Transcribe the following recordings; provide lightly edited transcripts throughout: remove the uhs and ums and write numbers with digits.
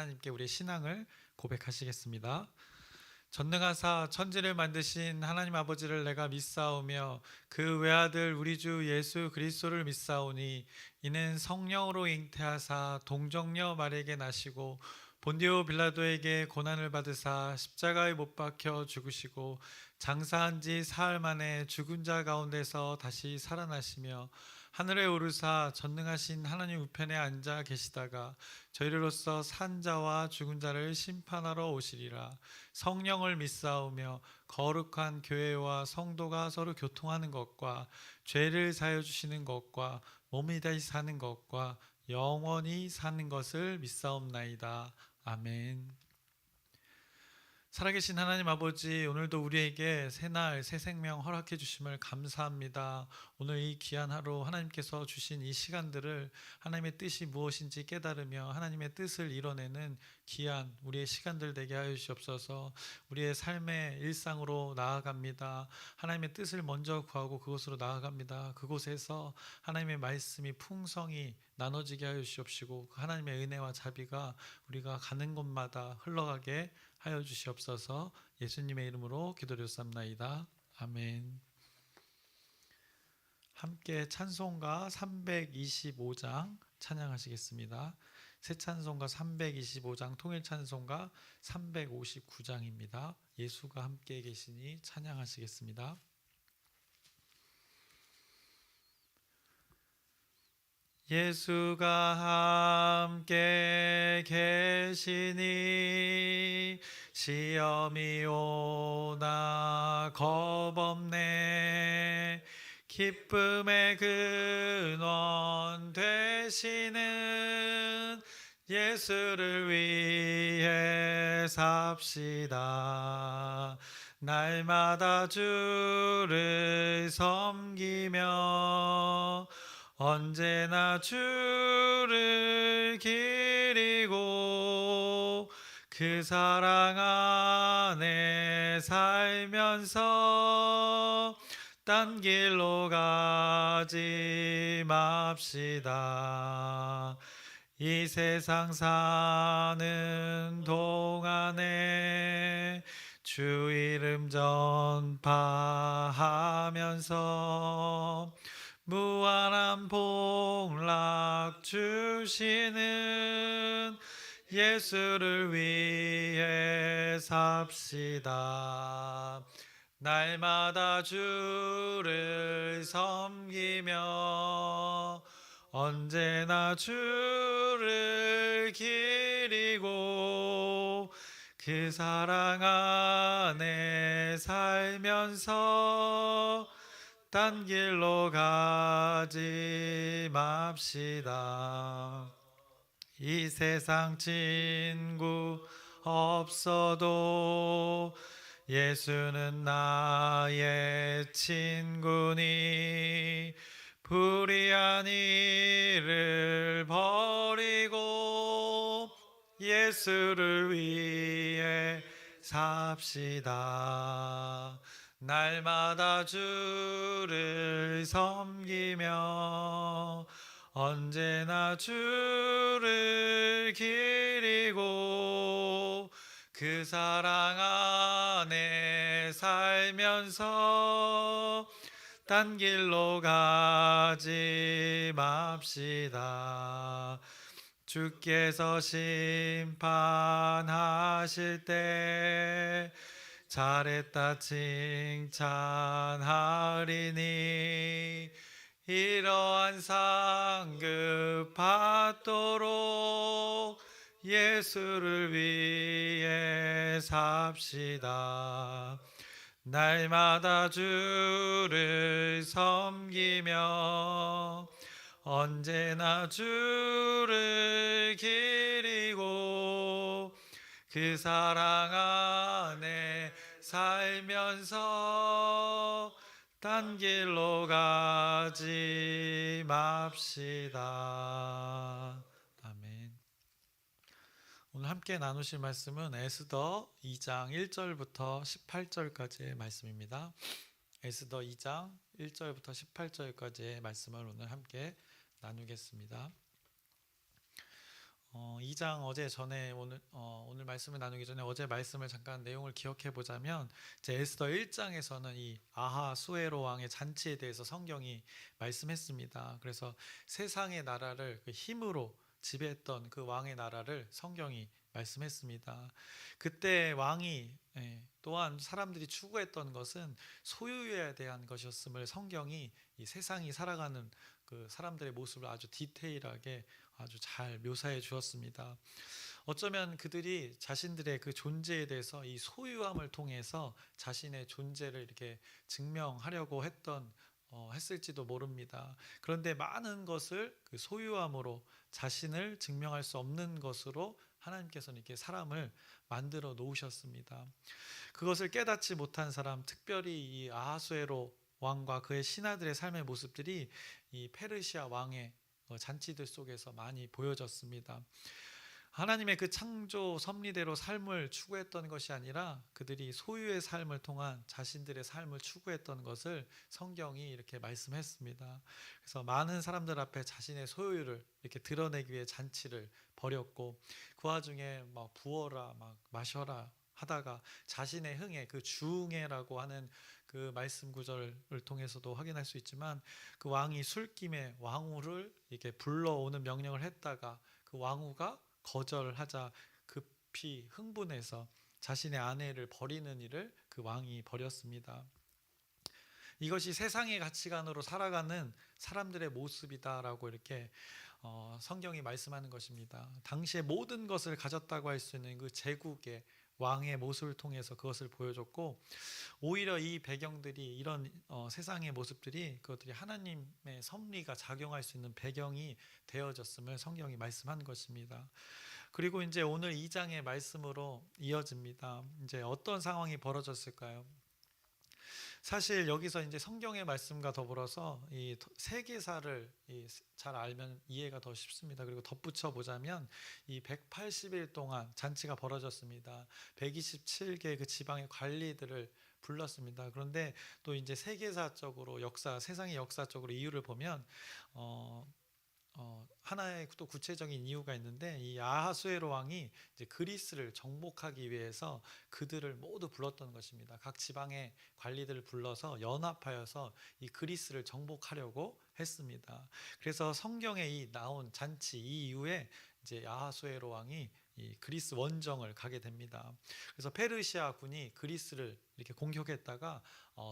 하나님께 우리의 신앙을 고백하시겠습니다. 전능하사 천지를 만드신 하나님 아버지를 내가 믿사오며 그 외아들 우리 주 예수 그리스도를 믿사오니 이는 성령으로 잉태하사 동정녀 마리에게 나시고 본디오 빌라도에게 고난을 받으사 십자가에 못 박혀 죽으시고 장사한 지 사흘 만에 죽은 자 가운데서 다시 살아나시며 하늘에 오르사 전능하신 하나님 우편에 앉아 계시다가 저희로서 산 자와 죽은 자를 심판하러 오시리라. 성령을 믿사오며 거룩한 교회와 성도가 서로 교통하는 것과 죄를 사하여 주시는 것과 몸이 다시 사는 것과 영원히 사는 것을 믿사옵나이다. 아멘. 살아계신 하나님 아버지, 오늘도 우리에게 새날 새 생명 허락해 주심을 감사합니다. 오늘 이 귀한 하루 하나님께서 주신 이 시간들을 하나님의 뜻이 무엇인지 깨달으며 하나님의 뜻을 이뤄내는 귀한 우리의 시간들 되게 하여 주시옵소서. 우리의 삶의 일상으로 나아갑니다. 하나님의 뜻을 먼저 구하고 그곳으로 나아갑니다. 그곳에서 하나님의 말씀이 풍성히 나눠지게 하여 주시옵시고 하나님의 은혜와 자비가 우리가 가는 곳마다 흘러가게 하여 주시옵소서. 예수님의 이름으로 기도드렸사옵나이다. 아멘. 함께 찬송가 325장 찬양하시겠습니다. 새 찬송가 325장, 통일 찬송가 359장입니다. 예수가 함께 계시니 찬양하시겠습니다. 예수가 함께 계시니 시험이 오나 겁없네. 기쁨의 근원 되시는 예수를 위해 삽시다. 날마다 주를 섬기며 언제나 주를 기리고 그 사랑 안에 살면서 딴 길로 가지 맙시다. 이 세상 사는 동안에 주 이름 전파하면서 무한한 복락 주시는 예수를 위해 삽시다. 날마다 주를 섬기며 언제나 주를 기리고 그 사랑 안에 살면서 딴 길로 가지 맙시다. 이 세상 친구 없어도 예수는 나의 친구니 불의한 일을 버리고 예수를 위해 삽시다. 날마다 주를 섬기며 언제나 주를 기리고 그 사랑 안에 살면서 딴 길로 가지 맙시다. 주께서 심판하실 때 잘했다 칭찬하리니 이러한 상급 받도록 예수를 위해 삽시다. 날마다 주를 섬기며 언제나 주를 기리고 그 사랑 안에 살면서 딴 길로 가지 맙시다. 아멘. 오늘 함께 나누실 말씀은 에스더 2장 1절부터 18절까지의 말씀입니다. 에스더 2장 1절부터 18절까지의 말씀을 오늘 함께 나누겠습니다. 2장 어제 전에 오늘 말씀을 나누기 전에 어제 말씀을 잠깐 내용을 기억해 보자면 이제 에스더 1장에서는 이 아하수에로 왕의 잔치에 대해서 성경이 말씀했습니다. 그래서 세상의 나라를 그 힘으로 지배했던 그 왕의 나라를 성경이 말씀했습니다. 그때 왕이 또한 사람들이 추구했던 것은 소유에 대한 것이었음을 성경이 이 세상이 살아가는 그 사람들의 모습을 아주 디테일하게 아주 잘 묘사해 주었습니다. 어쩌면 그들이 자신들의 그 존재에 대해서 이 소유함을 통해서 자신의 존재를 이렇게 증명하려고 했을지도 모릅니다. 그런데 많은 것을 그 소유함으로 자신을 증명할 수 없는 것으로 하나님께서는 이렇게 사람을 만들어 놓으셨습니다. 그것을 깨닫지 못한 사람, 특별히 이 아하수에로 왕과 그의 신하들의 삶의 모습들이 이 페르시아 왕의 잔치들 속에서 많이 보여졌습니다. 하나님의 그 창조 섭리대로 삶을 추구했던 것이 아니라 그들이 소유의 삶을 통한 자신들의 삶을 추구했던 것을 성경이 이렇게 말씀했습니다. 그래서 많은 사람들 앞에 자신의 소유를 이렇게 드러내기 위해 잔치를 벌였고, 그 와중에 막 부어라 막 마셔라 하다가 자신의 흥에, 그 주흥회라고 하는 그 말씀 구절을 통해서도 확인할 수 있지만, 그 왕이 술김에 왕후를 이렇게 불러오는 명령을 했다가 그 왕후가 거절하자 급히 흥분해서 자신의 아내를 버리는 일을 그 왕이 벌였습니다. 이것이 세상의 가치관으로 살아가는 사람들의 모습이다라고 이렇게 성경이 말씀하는 것입니다. 당시에 모든 것을 가졌다고 할 수 있는 그 제국의 왕의 모습을 통해서 그것을 보여줬고, 오히려 이 배경들이 이런 세상의 모습들이 그것들이 하나님의 섭리가 작용할 수 있는 배경이 되어졌음을 성경이 말씀한 것입니다. 그리고 이제 오늘 2장의 말씀으로 이어집니다. 이제 어떤 상황이 벌어졌을까요? 사실 여기서 이제 성경의 말씀과 더불어서 이 세계사를 잘 알면 이해가 더 쉽습니다. 그리고 덧붙여 보자면 이 180일 동안 잔치가 벌어졌습니다. 127개 그 지방의 관리들을 불렀습니다. 그런데 또 이제 세계사적으로 세상의 역사적으로 이유를 보면 하나의 또 구체적인 이유가 있는데, 이 아하수에로 왕이 이제 그리스를 정복하기 위해서 그들을 모두 불렀던 것입니다. 각 지방의 관리들을 불러서 연합하여서 이 그리스를 정복하려고 했습니다. 그래서 성경에 나온 잔치 이 이후에 이제 아하수에로 왕이 이 그리스 원정을 가게 됩니다. 그래서 페르시아 군이 그리스를 이렇게 공격했다가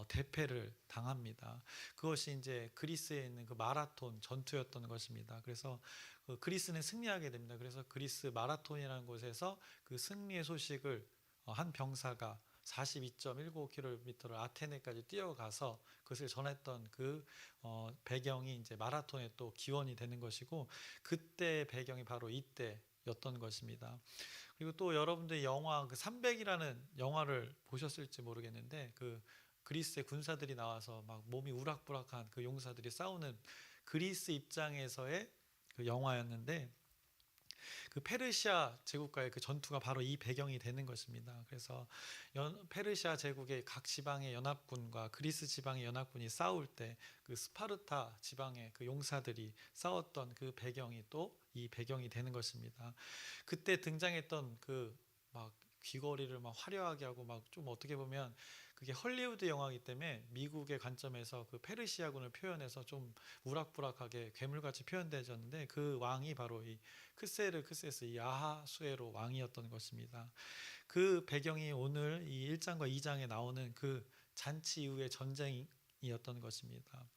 대패를 당합니다. 그것이 이제 그리스에 있는 그 마라톤 전투였던 것입니다. 그래서 그리스는 승리하게 됩니다. 그래서 그리스 마라톤이라는 곳에서 그 승리의 소식을 한 병사가 42.19km를 아테네까지 뛰어가서 그것을 전했던 그 배경이 이제 마라톤의 또 기원이 되는 것이고, 그때 배경이 바로 이때였던 것입니다. 그리고 또 여러분들 영화 그 300이라는 영화를 보셨을지 모르겠는데, 그 그리스의 군사들이 나와서 막 몸이 우락부락한 그 용사들이 싸우는 그리스 입장에서의 그 영화였는데, 그 페르시아 제국과의 그 전투가 바로 이 배경이 되는 것입니다. 그래서 페르시아 제국의 각 지방의 연합군과 그리스 지방의 연합군이 싸울 때 그 스파르타 지방의 그 용사들이 싸웠던 그 배경이 또 이 배경이 되는 것입니다. 그때 등장했던 그 막 귀걸이를 막 화려하게 하고 막 좀 어떻게 보면 그게 헐리우드 영화이기 때문에 미국의 관점에서 그 페르시아군을 표현해서 좀 우락부락하게 괴물같이 표현되었는데, 그 왕이 바로 이 크세스 이 아하수에로 왕이었던 것입니다. 그 배경이 오늘 이 1장과 2장에 나오는 그 잔치 이후의 전쟁이었던 것입니다.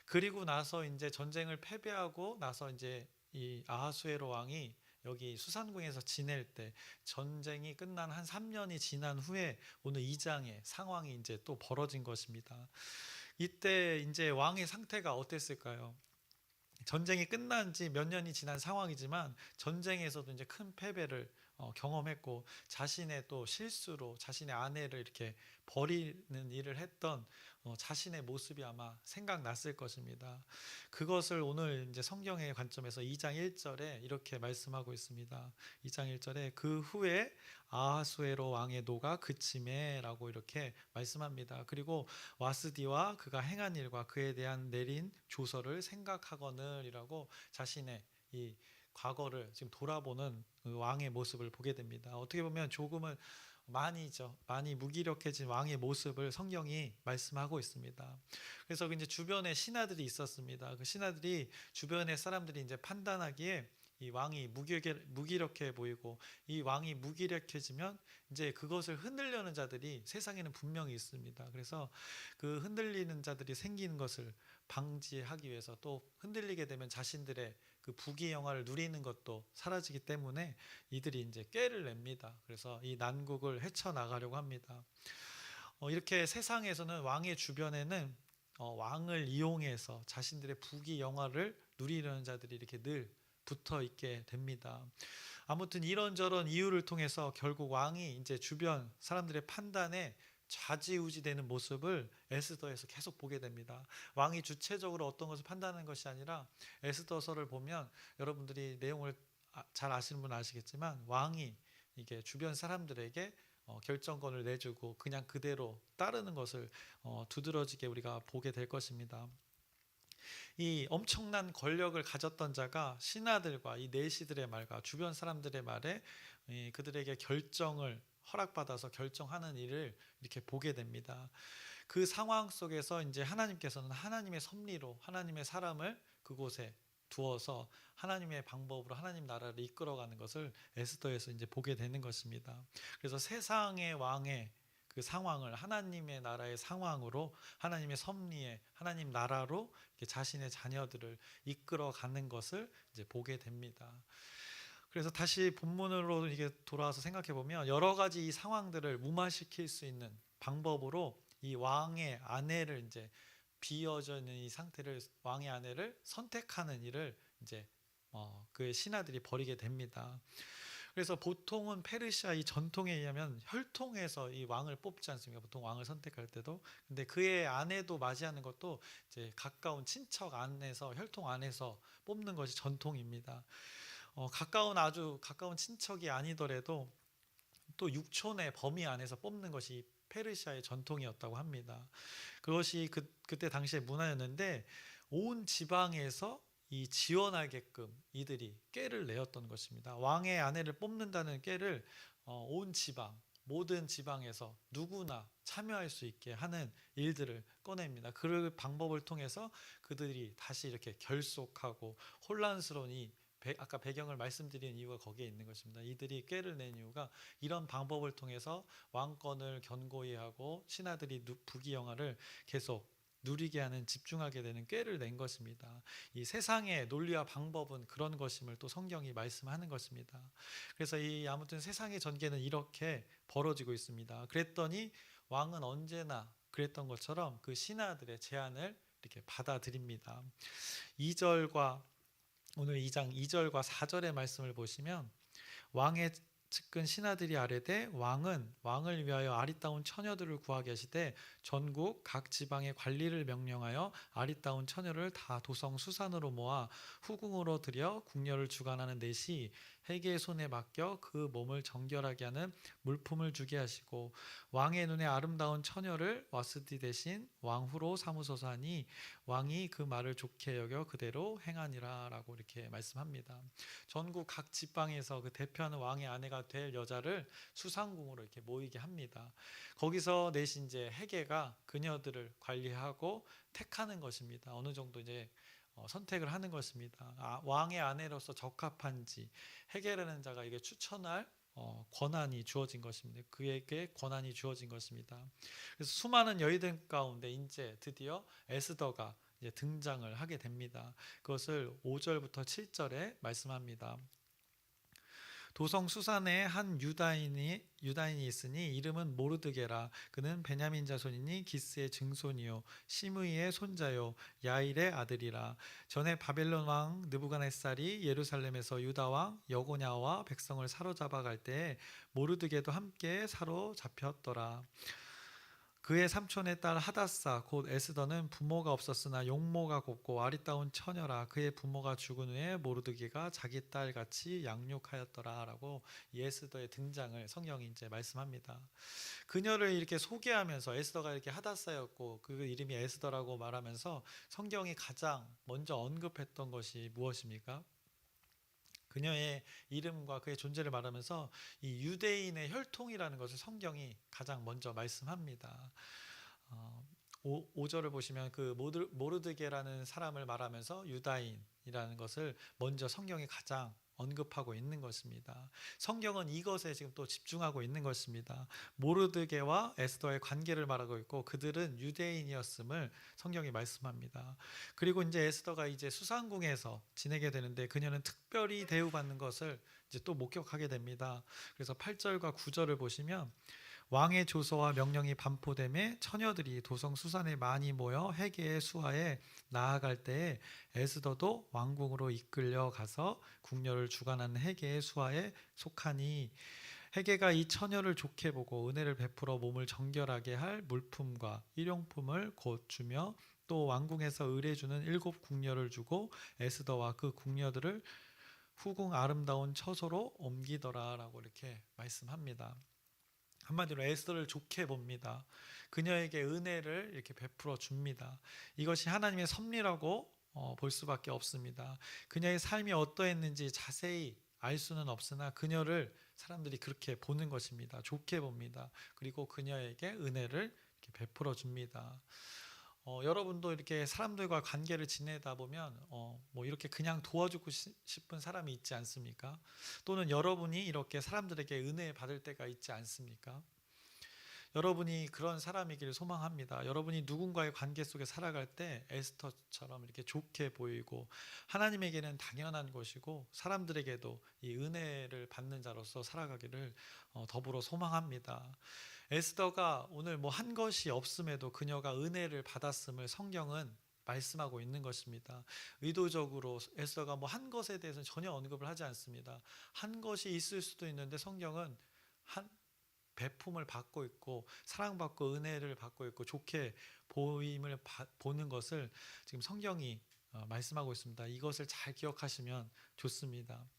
그리고 나서 이제 전쟁을 패배하고 나서 이제 이 아하수에로 왕이 여기 수산궁에서 지낼 때, 전쟁이 끝난 한 3년이 지난 후에 오늘 2장의 상황이 이제 또 벌어진 것입니다. 이때 이제 왕의 상태가 어땠을까요? 전쟁이 끝난 지 몇 년이 지난 상황이지만 전쟁에서도 이제 큰 패배를 경험했고, 자신의 또 실수로 자신의 아내를 이렇게 버리는 일을 했던 자신의 모습이 아마 생각났을 것입니다. 그것을 오늘 이제 성경의 관점에서 2장 1절에 이렇게 말씀하고 있습니다. 2장 1절에 그 후에 아하수에로 왕의 노가 그치매라고 이렇게 말씀합니다. 그리고 와스디와 그가 행한 일과 그에 대한 내린 조서를 생각하거늘이라고 자신의 이 과거를 지금 돌아보는 그 왕의 모습을 보게 됩니다. 어떻게 보면 조금은 많이 무기력해진 왕의 모습을 성경이 말씀하고 있습니다. 그래서 이제 주변에 신하들이 있었습니다. 그 신하들이 주변의 사람들이 이제 판단하기에 이 왕이 무기력해 보이고, 이 왕이 무기력해지면 이제 그것을 흔들려는 자들이 세상에는 분명히 있습니다. 그래서 그 흔들리는 자들이 생기는 것을 방지하기 위해서, 또 흔들리게 되면 자신들의 그 부귀영화를 누리는 것도 사라지기 때문에 이들이 이제 꾀를 냅니다. 그래서 이 난국을 헤쳐나가려고 합니다. 이렇게 세상에서는 왕의 주변에는 왕을 이용해서 자신들의 부귀영화를 누리려는 자들이 이렇게 늘 붙어 있게 됩니다. 아무튼 이런저런 이유를 통해서 결국 왕이 이제 주변 사람들의 판단에 좌지우지되는 모습을 에스더에서 계속 보게 됩니다. 왕이 주체적으로 어떤 것을 판단하는 것이 아니라, 에스더서를 보면 여러분들이 내용을 잘 아시는 분은 아시겠지만, 왕이 이게 주변 사람들에게 결정권을 내주고 그냥 그대로 따르는 것을 두드러지게 우리가 보게 될 것입니다. 이 엄청난 권력을 가졌던 자가 신하들과 이 내시들의 말과 주변 사람들의 말에 그들에게 결정을 허락받아서 결정하는 일을 이렇게 보게 됩니다. 그 상황 속에서 이제 하나님께서는 하나님의 섭리로 하나님의 사람을 그곳에 두어서 하나님의 방법으로 하나님 나라를 이끌어가는 것을 에스더에서 이제 보게 되는 것입니다. 그래서 세상의 왕의 그 상황을 하나님의 나라의 상황으로, 하나님의 섭리에 하나님 나라로 자신의 자녀들을 이끌어가는 것을 이제 보게 됩니다. 그래서 다시 본문으로 이게 돌아와서 생각해 보면, 여러 가지 이 상황들을 무마시킬 수 있는 방법으로 이 왕의 아내를 이제 비어져 있는 이 상태를, 왕의 아내를 선택하는 일을 이제 그 신하들이 벌이게 됩니다. 그래서 보통은 페르시아 이 전통에 의하면 혈통에서 이 왕을 뽑지 않습니까? 보통 왕을 선택할 때도. 근데 그의 아내도 맞이하는 것도 이제 가까운 친척 안에서, 혈통 안에서 뽑는 것이 전통입니다. 아주 가까운 친척이 아니더라도 또 육촌의 범위 안에서 뽑는 것이 페르시아의 전통이었다고 합니다. 그것이 그때 당시의 문화였는데, 온 지방에서 이 지원하게끔 이들이 꾀를 내었던 것입니다. 왕의 아내를 뽑는다는 꾀를 온 지방, 모든 지방에서 누구나 참여할 수 있게 하는 일들을 꺼냅니다. 그 방법을 통해서 그들이 다시 이렇게 결속하고 혼란스러운 아까 배경을 말씀드린 이유가 거기에 있는 것입니다. 이들이 꾀를 낸 이유가 이런 방법을 통해서 왕권을 견고히 하고 신하들이 부귀영화를 계속 누리게 하는, 집중하게 되는 꾀를 낸 것입니다. 이 세상의 논리와 방법은 그런 것임을 또 성경이 말씀하는 것입니다. 그래서 아무튼 세상의 전개는 이렇게 벌어지고 있습니다. 그랬더니 왕은 언제나 그랬던 것처럼 그 신하들의 제안을 이렇게 받아들입니다. 2절과 오늘 2장 2절과 4절의 말씀을 보시면, 왕의 측근 신하들이 아뢰되 왕은 왕을 위하여 아리따운 처녀들을 구하게 하시되 전국 각 지방의 관리를 명령하여 아리따운 처녀를 다 도성 수산으로 모아 후궁으로 들여 궁녀를 주관하는 넷이 해계의 손에 맡겨 그 몸을 정결하게 하는 물품을 주게 하시고, 왕의 눈에 아름다운 처녀를 와스디 대신 왕후로 삼으소서 하니 왕이 그 말을 좋게 여겨 그대로 행하니라 라고 이렇게 말씀합니다. 전국 각 지방에서 그 대표하는 왕의 아내가 될 여자를 수상궁으로 이렇게 모이게 합니다. 거기서 내신 이제 해계가 그녀들을 관리하고 택하는 것입니다. 어느 정도 이제 선택을 하는 것입니다. 왕의 아내로서 적합한지 해계라는 자가 이게 추천할 권한이 주어진 것입니다. 그에게 권한이 주어진 것입니다. 그래서 수많은 여인들 가운데 이제 드디어 에스더가 이제 등장을 하게 됩니다. 그것을 5절부터 7절에 말씀합니다. 도성 수산에 한 유다인이 있으니 이름은 모르드게라. 그는 베냐민 자손이니 기스의 증손이요 시므이의 손자요 야일의 아들이라. 전에 바벨론 왕 느부갓네살이 예루살렘에서 유다 왕 여고냐와 백성을 사로잡아 갈 때에 모르드게도 함께 사로잡혔더라. 그의 삼촌의 딸 하다사 곧 에스더는 부모가 없었으나 용모가 곱고 아리따운 처녀라. 그의 부모가 죽은 후에 모르드게가 자기 딸같이 양육하였더라 라고 에스더의 등장을 성경이 이제 말씀합니다. 그녀를 이렇게 소개하면서, 에스더가 이렇게 하다사였고 그 이름이 에스더라고 말하면서 성경이 가장 먼저 언급했던 것이 무엇입니까? 그녀의 이름과 그의 존재를 말하면서 이 유대인의 혈통이라는 것을 성경이 가장 먼저 말씀합니다. 5절을 보시면 그 모르드게라는 사람을 말하면서 유다인이라는 것을 먼저 성경이 가장 언급하고 있는 것입니다. 성경은 이것에 지금 또 집중하고 있는 것입니다. 모르드게와 에스더의 관계를 말하고 있고 그들은 유대인이었음을 성경이 말씀합니다. 그리고 이제 에스더가 이제 수상궁에서 지내게 되는데 그녀는 특별히 대우받는 것을 이제 또 목격하게 됩니다. 그래서 8절과 9절을 보시면 왕의 조서와 명령이 반포됨에 처녀들이 도성 수산에 많이 모여 헤게의 수하에 나아갈 때에 에스더도 왕궁으로 이끌려 가서 궁녀를 주관하는 헤게의 수하에 속하니 헤게가 이 처녀를 좋게 보고 은혜를 베풀어 몸을 정결하게 할 물품과 일용품을 곧 주며 또 왕궁에서 의뢰주는 7 궁녀를 주고 에스더와 그 궁녀들을 후궁 아름다운 처소로 옮기더라라고 이렇게 말씀합니다. 한마디로 에스더를 좋게 봅니다. 그녀에게 은혜를 이렇게 베풀어 줍니다. 이것이 하나님의 섭리라고 볼 수밖에 없습니다. 그녀의 삶이 어떠했는지 자세히 알 수는 없으나 그녀를 사람들이 그렇게 보는 것입니다. 좋게 봅니다. 그리고 그녀에게 은혜를 이렇게 베풀어 줍니다. 여러분도 이렇게 사람들과 관계를 지내다 보면 뭐 이렇게 그냥 도와주고 싶은 사람이 있지 않습니까? 또는 여러분이 이렇게 사람들에게 은혜 받을 때가 있지 않습니까? 여러분이 그런 사람이길 소망합니다. 여러분이 누군가의 관계 속에 살아갈 때 에스터처럼 이렇게 좋게 보이고 하나님에게는 당연한 것이고 사람들에게도 이 은혜를 받는 자로서 살아가기를 더불어 소망합니다. 에스더가 오늘 뭐 한 것이 없음에도 그녀가 은혜를 받았음을 성경은 말씀하고 있는 것입니다. 의도적으로 에스더가 뭐 한 것에 대해서는 전혀 언급을 하지 않습니다. 한 것이 있을 수도 있는데 성경은 한 배품을 받고 있고 사랑받고 은혜를 받고 있고 좋게 보임을 보는 것을 지금 성경이 말씀하고 있습니다. 이것을 잘 기억하시면 좋습니다.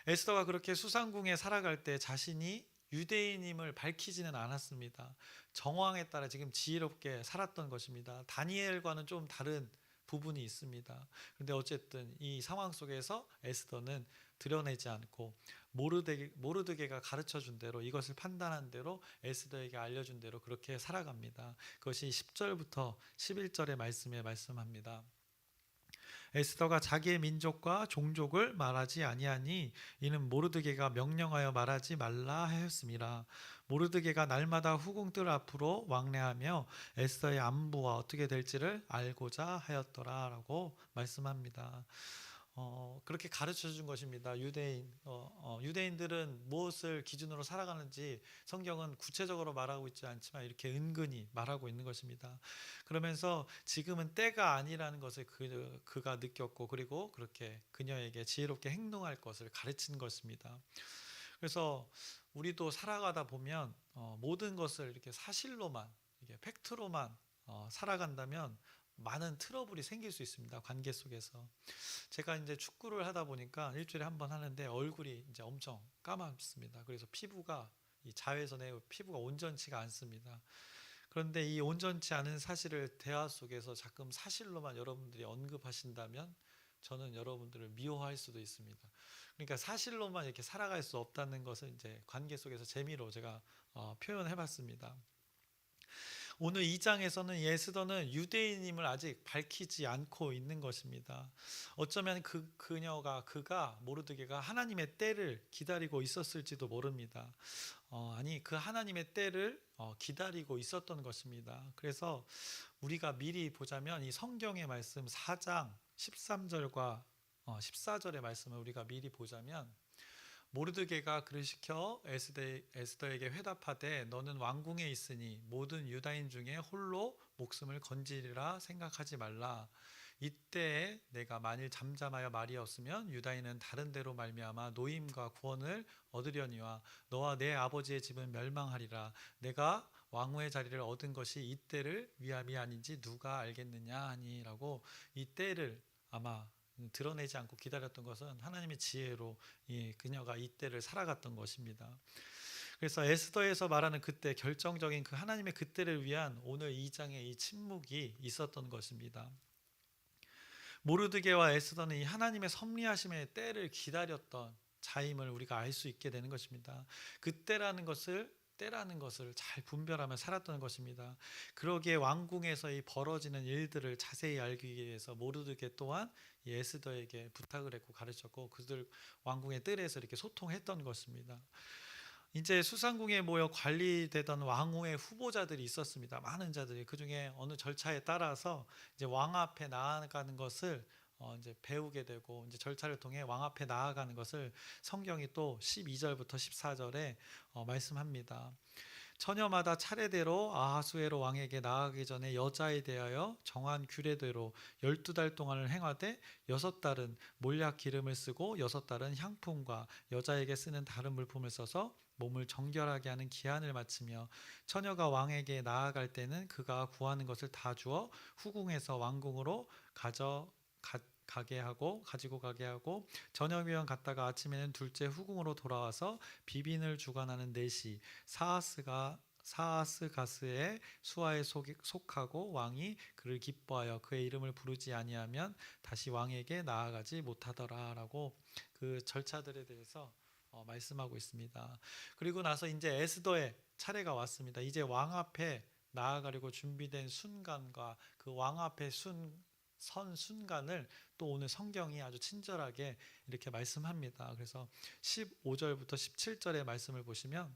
에스더가 그렇게 수상궁에 살아갈 때 자신이 유대인임을 밝히지는 않았습니다. 정황에 따라 지금 지혜롭게 살았던 것입니다. 다니엘과는 좀 다른 부분이 있습니다. 그런데 어쨌든 이 상황 속에서 에스더는 드러내지 않고 모르드게가 가르쳐준 대로 이것을 판단한 대로 에스더에게 알려준 대로 그렇게 살아갑니다. 그것이 10절부터 11절의 말씀에 말씀합니다. 에스더가 자기의 민족과 종족을 말하지 아니하니 이는 모르드게가 명령하여 말하지 말라 하였음이라. 모르드게가 날마다 후궁들 앞으로 왕래하며 에스더의 안부와 어떻게 될지를 알고자 하였더라라고 말씀합니다. 그렇게 가르쳐 준 것입니다. 유대인들은 무엇을 기준으로 살아가는지 성경은 구체적으로 말하고 있지 않지만 이렇게 은근히 말하고 있는 것입니다. 그러면서 지금은 때가 아니라는 것을 그가 느꼈고 그리고 그렇게 그녀에게 지혜롭게 행동할 것을 가르친 것입니다. 그래서 우리도 살아가다 보면 모든 것을 이렇게 사실로만 이게 팩트로만 살아간다면 많은 트러블이 생길 수 있습니다. 관계 속에서. 제가 이제 축구를 하다 보니까 일주일에 한 번 하는데 얼굴이 이제 엄청 까맣습니다. 그래서 피부가 이 자외선에 피부가 온전치가 않습니다. 그런데 이 온전치 않은 사실을 대화 속에서 가끔 사실로만 여러분들이 언급하신다면 저는 여러분들을 미워할 수도 있습니다. 그러니까 사실로만 이렇게 살아갈 수 없다는 것을 이제 관계 속에서 재미로 제가 표현해봤습니다. 오늘 2장에서는 에스더는 유대인임을 아직 밝히지 않고 있는 것입니다. 어쩌면 그가 모르드게가 하나님의 때를 기다리고 있었을지도 모릅니다. 아니 그 하나님의 때를 기다리고 있었던 것입니다. 그래서 우리가 미리 보자면 이 성경의 말씀 4장 13절과 14절의 말씀을 우리가 미리 보자면 모르드게가 그를 시켜 에스더에게 회답하되 너는 왕궁에 있으니 모든 유다인 중에 홀로 목숨을 건지리라 생각하지 말라. 이때에 내가 만일 잠잠하여 말이었으면 유다인은 다른 데로 말미암아 노임과 구원을 얻으려니와 너와 내 아버지의 집은 멸망하리라. 내가 왕후의 자리를 얻은 것이 이때를 위함이 아닌지 누가 알겠느냐 하니라고 이 때를 아마 드러내지 않고 기다렸던 것은 하나님의 지혜로 그녀가 이때를 살아갔던 것입니다. 그래서 에스더에서 말하는 그때 결정적인 그 하나님의 그때를 위한 오늘 2장의 이 침묵이 있었던 것입니다. 모르드게와 에스더는 이 하나님의 섭리하심의 때를 기다렸던 자임을 우리가 알 수 있게 되는 것입니다. 그 때라는 것을 잘 분별하며 살았던 것입니다. 그러기에 왕궁에서 이 벌어지는 일들을 자세히 알기 위해서 모르드게 또한 이 에스더에게 부탁을 했고 가르쳤고 그들 왕궁의 뜰에서 이렇게 소통했던 것입니다. 이제 수상궁에 모여 관리되던 왕후의 후보자들이 있었습니다. 많은 자들이 그 중에 어느 절차에 따라서 이제 왕 앞에 나아가는 것을 이제 배우게 되고 이제 절차를 통해 왕 앞에 나아가는 것을 성경이 또 12절부터 14절에 말씀합니다. 처녀마다 차례대로 아하수에로 왕에게 나아가기 전에 여자에 대하여 정한 규례대로 12달 동안을 행하되 6달은 몰약 기름을 쓰고 6달은 향품과 여자에게 쓰는 다른 물품을 써서 몸을 정결하게 하는 기한을 마치며 처녀가 왕에게 나아갈 때는 그가 구하는 것을 다 주어 후궁에서 왕궁으로 가지고 가게 하고 저녁이면 갔다가 아침에는 둘째 후궁으로 돌아와서 비빈을 주관하는 넷이 사하스가스의 수하에 속하고 왕이 그를 기뻐하여 그의 이름을 부르지 아니하면 다시 왕에게 나아가지 못하더라라고 그 절차들에 대해서 말씀하고 있습니다. 그리고 나서 이제 에스더의 차례가 왔습니다. 이제 왕 앞에 나아가려고 준비된 순간과 그 왕 앞에 선 순간을 또 오늘 성경이 아주 친절하게 이렇게 말씀합니다. 그래서 15절부터 17절의 말씀을 보시면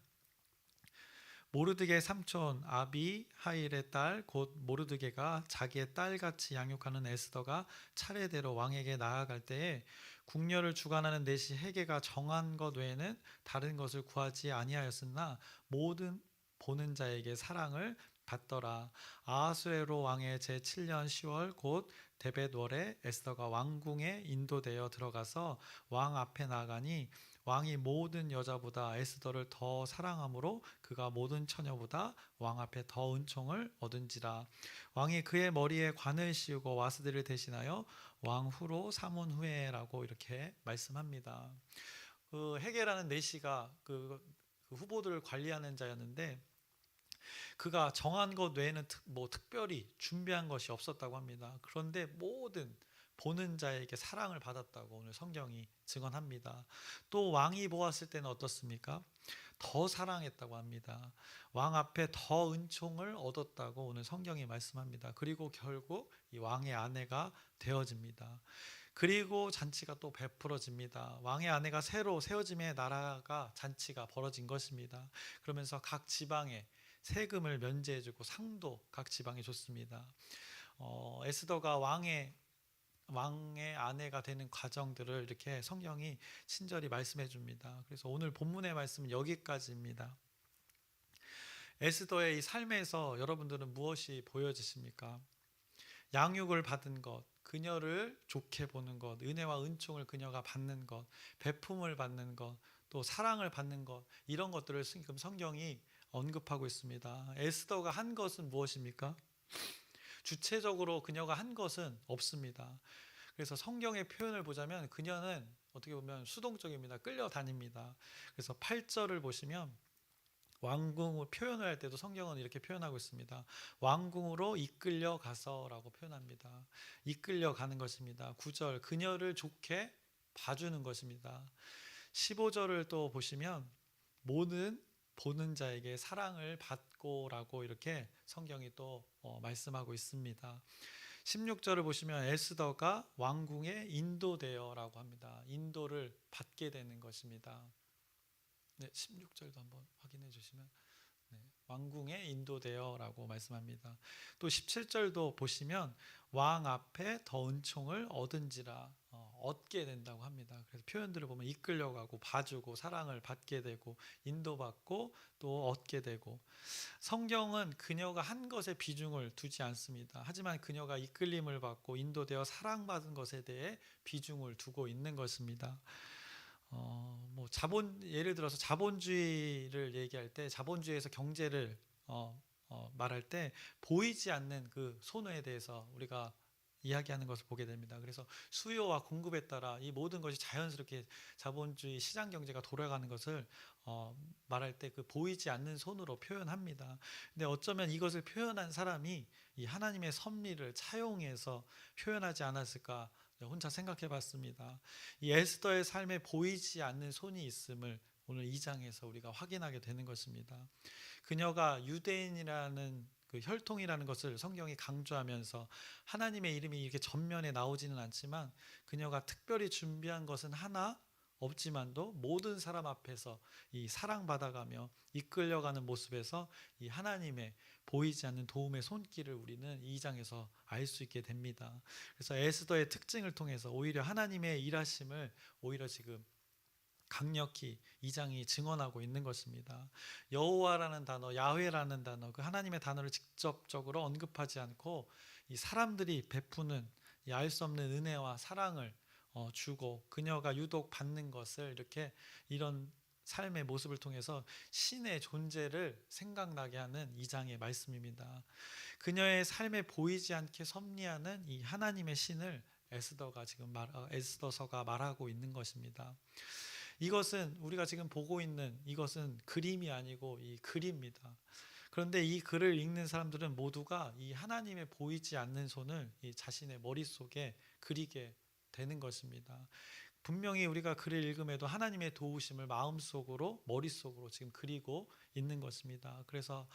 모르드게 삼촌 아비하일의 딸 곧 모르드게가 자기의 딸같이 양육하는 에스더가 차례대로 왕에게 나아갈 때에 궁녀를 주관하는 넷이 헤게가 정한 것 외에는 다른 것을 구하지 아니하였으나 모든 보는 자에게 사랑을 받더라. 아하수에로 왕의 제7년 10월 곧 데벳월에 에스더가 왕궁에 인도되어 들어가서 왕 앞에 나가니 왕이 모든 여자보다 에스더를 더 사랑하므로 그가 모든 처녀보다 왕 앞에 더 은총을 얻은지라. 왕이 그의 머리에 관을 씌우고 와스들을 대신하여 왕후로 삼은 후에라고 이렇게 말씀합니다. 그 헤게라는 내시가 그 후보들을 관리하는 자였는데 그가 정한 것 외에는 특별히 준비한 것이 없었다고 합니다. 그런데 모든 보는 자에게 사랑을 받았다고 오늘 성경이 증언합니다. 또 왕이 보았을 때는 어떻습니까? 더 사랑했다고 합니다. 왕 앞에 더 은총을 얻었다고 오늘 성경이 말씀합니다. 그리고 결국 이 왕의 아내가 되어집니다. 그리고 잔치가 또 베풀어집니다. 왕의 아내가 새로 세워짐에 나라가 잔치가 벌어진 것입니다. 그러면서 각 지방에 세금을 면제해주고 상도 각 지방에 줬습니다. 에스더가 왕의 아내가 되는 과정들을 이렇게 성경이 친절히 말씀해 줍니다. 그래서 오늘 본문의 말씀은 여기까지입니다. 에스더의 이 삶에서 여러분들은 무엇이 보여지십니까? 양육을 받은 것, 그녀를 좋게 보는 것, 은혜와 은총을 그녀가 받는 것, 베품을 받는 것, 또 사랑을 받는 것, 이런 것들을 지금 성경이 언급하고 있습니다. 에스더가 한 것은 무엇입니까? 주체적으로 그녀가 한 것은 없습니다. 그래서 성경의 표현을 보자면 그녀는 어떻게 보면 수동적입니다. 끌려다닙니다. 그래서 8절을 보시면 왕궁을 표현을 할 때도 성경은 이렇게 표현하고 있습니다. 왕궁으로 이끌려 가서라고 표현합니다. 이끌려 가는 것입니다. 9절 그녀를 좋게 봐주는 것입니다. 15절을 또 보시면 모든 보는 자에게 사랑을 받고라고 이렇게 성경이 또 말씀하고 있습니다. 16절을 보시면 에스더가 왕궁에 인도되어라고 합니다. 인도를 받게 되는 것입니다. 네, 16절도 한번 확인해 주시면 왕궁에 인도되어라고 말씀합니다. 또 17절도 보시면 왕 앞에 더 은총을 얻은지라 얻게 된다고 합니다. 그래서 표현들을 보면 이끌려가고 봐주고 사랑을 받게 되고 인도받고 또 얻게 되고 성경은 그녀가 한 것에 비중을 두지 않습니다. 하지만 그녀가 이끌림을 받고 인도되어 사랑받은 것에 대해 비중을 두고 있는 것입니다. 예를 들어서 자본주의를 얘기할 때 자본주의에서 경제를 말할 때 보이지 않는 그 손해에 대해서 우리가 이야기하는 것을 보게 됩니다. 그래서 수요와 공급에 따라 이 모든 것이 자연스럽게 자본주의 시장 경제가 돌아가는 것을 말할 때 그 보이지 않는 손으로 표현합니다. 근데 어쩌면 이것을 표현한 사람이 이 하나님의 섭리를 차용해서 표현하지 않았을까 혼자 생각해 봤습니다. 이 에스더의 삶에 보이지 않는 손이 있음을 오늘 2장에서 우리가 확인하게 되는 것입니다. 그녀가 유대인이라는 그 혈통이라는 것을 성경이 강조하면서 하나님의 이름이 이렇게 전면에 나오지는 않지만 그녀가 특별히 준비한 것은 하나 없지만도 모든 사람 앞에서 이 사랑받아가며 이끌려가는 모습에서 이 하나님의 보이지 않는 도움의 손길을 우리는 이 장에서 알 수 있게 됩니다. 그래서 에스더의 특징을 통해서 오히려 하나님의 일하심을 오히려 지금 강력히 이 장이 증언하고 있는 것입니다. 여호와라는 단어, 야훼라는 단어, 그 하나님의 단어를 직접적으로 언급하지 않고 이 사람들이 베푸는 알 수 없는 은혜와 사랑을 주고 그녀가 유독 받는 것을 이렇게 이런 삶의 모습을 통해서 신의 존재를 생각나게 하는 이 장의 말씀입니다. 그녀의 삶에 보이지 않게 섭리하는 이 하나님의 신을 에스더서가 말하고 있는 것입니다. 이것은 우리가 지금 보고 있는 이것은 그림이 아니고 이 글입니다. 그런데 이 글을 읽는 사람들은 모두가 이 하나님의 보이지 않는 손을 이 자신의 머릿속에 그리게 되는 것입니다. 분명히 우리가 글을 읽음에도 하나님의 도우심을 마음속으로 머릿속으로 지금 그리고 있는 것입니다. 그래서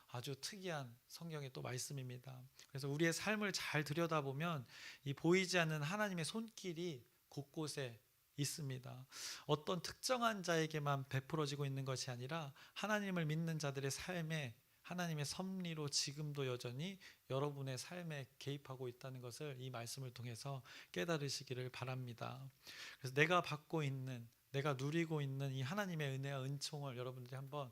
아주 특이한 성경의 또 말씀입니다. 그래서 우리의 삶을 잘 들여다보면 이 보이지 않는 하나님의 손길이 곳곳에 있습니다. 어떤 특정한 자에게만 베풀어지고 있는 것이 아니라 하나님을 믿는 자들의 삶에 하나님의 섭리로 지금도 여전히 여러분의 삶에 개입하고 있다는 것을 이 말씀을 통해서 깨달으시기를 바랍니다. 그래서 내가 받고 있는, 내가 누리고 있는 이 하나님의 은혜와 은총을 여러분들이 한번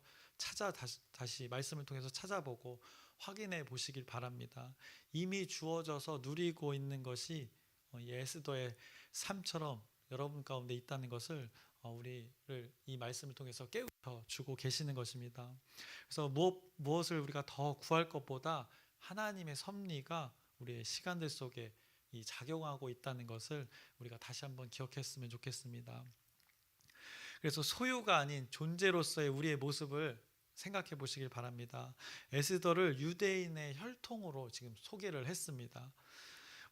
다시 말씀을 통해서 찾아보고 확인해 보시길 바랍니다. 이미 주어져서 누리고 있는 것이 에스더의 삶처럼 여러분 가운데 있다는 것을 우리를 이 말씀을 통해서 깨우쳐 주고 계시는 것입니다. 그래서 무엇을 우리가 더 구할 것보다 하나님의 섭리가 우리의 시간들 속에 이 작용하고 있다는 것을 우리가 다시 한번 기억했으면 좋겠습니다. 그래서 소유가 아닌 존재로서의 우리의 모습을 생각해 보시길 바랍니다. 에스더를 유대인의 혈통으로 지금 소개를 했습니다.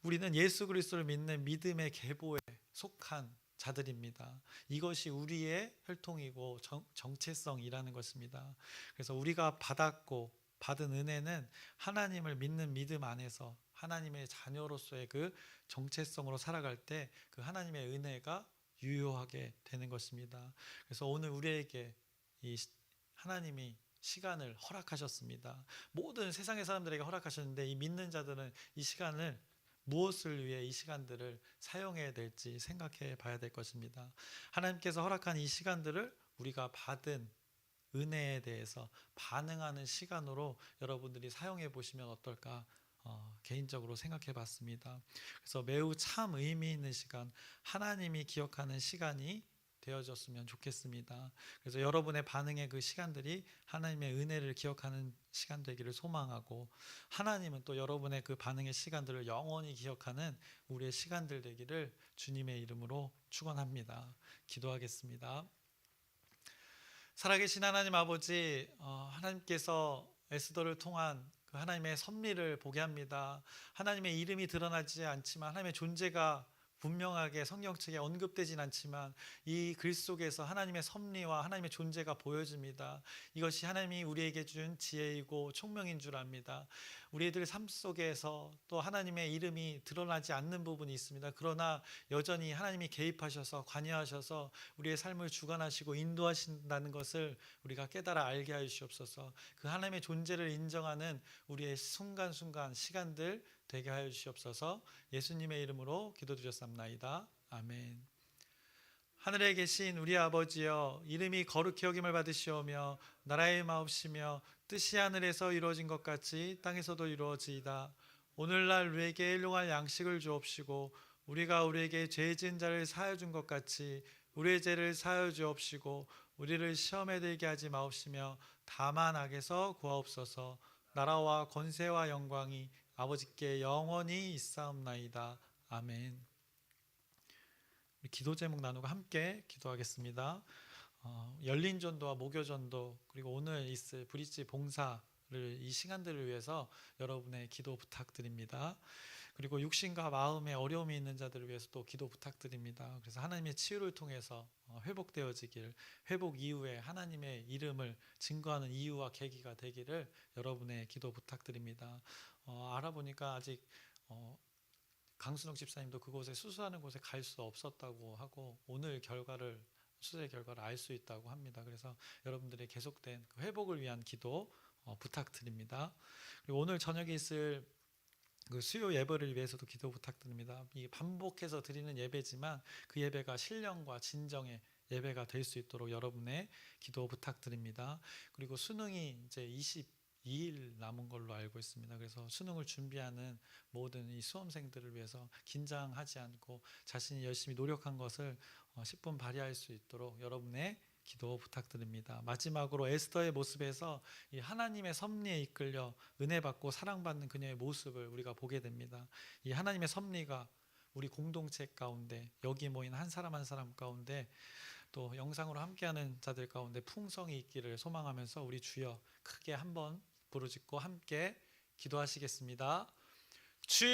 우리는 예수 그리스도를 믿는 믿음의 계보에 속한 자들입니다. 이것이 우리의 혈통이고 정체성이라는 것입니다. 그래서 우리가 받았고 받은 은혜는 하나님을 믿는 믿음 안에서 하나님의 자녀로서의 그 정체성으로 살아갈 때 그 하나님의 은혜가 유효하게 되는 것입니다. 그래서 오늘 우리에게 이 하나님이 시간을 허락하셨습니다. 모든 세상의 사람들에게 허락하셨는데 이 믿는 자들은 이 시간을 무엇을 위해 이 시간들을 사용해야 될지 생각해 봐야 될 것입니다. 하나님께서 허락한 이 시간들을 우리가 받은 은혜에 대해서 반응하는 시간으로 여러분들이 사용해 보시면 어떨까 개인적으로 생각해 봤습니다. 그래서 매우 참 의미 있는 시간, 하나님이 기억하는 시간이 되어졌으면 좋겠습니다. 그래서 여러분의 반응의 그 시간들이 하나님의 은혜를 기억하는 시간 되기를 소망하고 하나님은 또 여러분의 그 반응의 시간들을 영원히 기억하는 우리의 시간들 되기를 주님의 이름으로 축원합니다. 기도하겠습니다. 살아계신 하나님 아버지, 하나님께서 에스더를 통한 그 하나님의 섭리를 보게 합니다. 하나님의 이름이 드러나지 않지만 하나님의 존재가 분명하게 성경책에 언급되진 않지만 이 글 속에서 하나님의 섭리와 하나님의 존재가 보여집니다. 이것이 하나님이 우리에게 준 지혜이고 총명인 줄 압니다. 우리들 삶 속에서 또 하나님의 이름이 드러나지 않는 부분이 있습니다. 그러나 여전히 하나님이 개입하셔서 관여하셔서 우리의 삶을 주관하시고 인도하신다는 것을 우리가 깨달아 알게 하여 주시옵소서. 그 하나님의 존재를 인정하는 우리의 순간순간 시간들 되게 하여 주시옵소서. 예수님의 이름으로 기도드렸습니다. 아멘. 하늘에 계신 우리 아버지여, 이름이 거룩히 여김을 받으시오며 나라의 마옵시며 뜻이 하늘에서 이루어진 것 같이 땅에서도 이루어지이다. 오늘날 우리에게 일용할 양식을 주옵시고 우리가 우리에게 죄 지은 자를 사하여 준 것 같이 우리의 죄를 사하여 주옵시고 우리를 시험에 들게 하지 마옵시며 다만 악에서 구하옵소서. 나라와 권세와 영광이 아버지께 영원히 있사옵나이다. 아멘. 우리 기도 제목 나누고 함께 기도하겠습니다. 열린 전도와 목요 전도 그리고 오늘 있을 브릿지 봉사를 이 시간들을 위해서 여러분의 기도 부탁드립니다. 그리고 육신과 마음에 어려움이 있는 자들을 위해서 또 기도 부탁드립니다. 그래서 하나님의 치유를 통해서 회복되어지길, 회복 이후에 하나님의 이름을 증거하는 이유와 계기가 되기를 여러분의 기도 부탁드립니다. 알아보니까 아직 강순옥 집사님도 그곳에 수술하는 곳에 갈 수 없었다고 하고 오늘 수술의 결과를 알 수 있다고 합니다. 그래서 여러분들의 계속된 회복을 위한 기도 부탁드립니다. 그리고 오늘 저녁에 있을 그 수요 예배를 위해서도 기도 부탁드립니다. 이 반복해서 드리는 예배지만 그 예배가 신령과 진정의 예배가 될 수 있도록 여러분의 기도 부탁드립니다. 그리고 수능이 이제 22일 남은 걸로 알고 있습니다. 그래서 수능을 준비하는 모든 이 수험생들을 위해서 긴장하지 않고 자신이 열심히 노력한 것을 10분 발휘할 수 있도록 여러분의 기도 부탁드립니다. 마지막으로 에스더의 모습에서 이 하나님의 섭리에 이끌려 은혜 받고 사랑받는 그녀의 모습을 우리가 보게 됩니다. 이 하나님의 섭리가 우리 공동체 가운데 여기 모인 한 사람 한 사람 가운데 또 영상으로 함께하는 자들 가운데 풍성이 있기를 소망하면서 우리 주여 크게 한번 부르짖고 함께 기도하시겠습니다. 주여